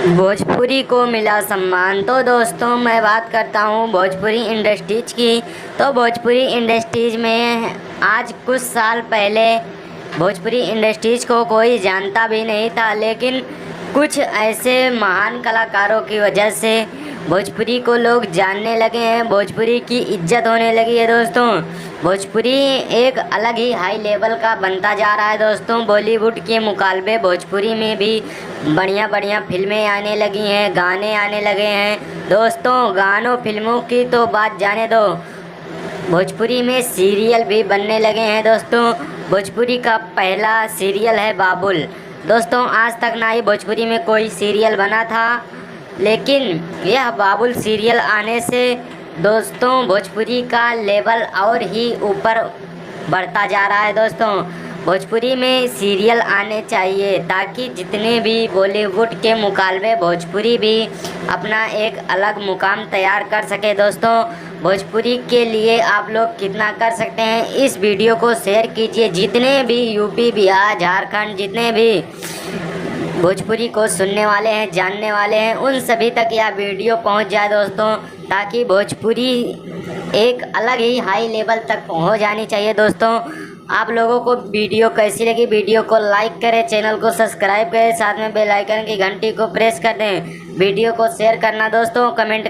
भोजपुरी को मिला सम्मान। तो दोस्तों मैं बात करता हूँ भोजपुरी इंडस्ट्रीज की। तो भोजपुरी इंडस्ट्रीज में आज कुछ साल पहले भोजपुरी इंडस्ट्रीज को कोई जानता भी नहीं था, लेकिन कुछ ऐसे महान कलाकारों की वजह से भोजपुरी को लोग जानने लगे हैं, भोजपुरी की इज्जत होने लगी है। दोस्तों भोजपुरी एक अलग ही हाई लेवल का बनता जा रहा है। दोस्तों बॉलीवुड के मुकाबले भोजपुरी में भी बढ़िया बढ़िया फिल्में आने लगी हैं, गाने आने लगे हैं। दोस्तों गानों फिल्मों की तो बात जाने दो, भोजपुरी में सीरियल भी बनने लगे हैं। दोस्तों भोजपुरी का पहला सीरियल है बाबुल। दोस्तों आज तक ना ही भोजपुरी में कोई सीरियल बना था, लेकिन यह बाबुल सीरियल आने से दोस्तों भोजपुरी का लेवल और ही ऊपर बढ़ता जा रहा है। दोस्तों भोजपुरी में सीरियल आने चाहिए ताकि जितने भी बॉलीवुड के मुकाबले भोजपुरी भी अपना एक अलग मुकाम तैयार कर सके। दोस्तों भोजपुरी के लिए आप लोग कितना कर सकते हैं, इस वीडियो को शेयर कीजिए। जितने भी यूपी बिहार झारखंड जितने भी भोजपुरी को सुनने वाले हैं, जानने वाले हैं, उन सभी तक यह वीडियो पहुंच जाए दोस्तों, ताकि भोजपुरी एक अलग ही हाई लेवल तक पहुंच जानी चाहिए। दोस्तों आप लोगों को वीडियो कैसी लगी, वीडियो को लाइक करें, चैनल को सब्सक्राइब करें, साथ में बेल आइकन की घंटी को प्रेस कर दें, वीडियो को शेयर करना दोस्तों, कमेंट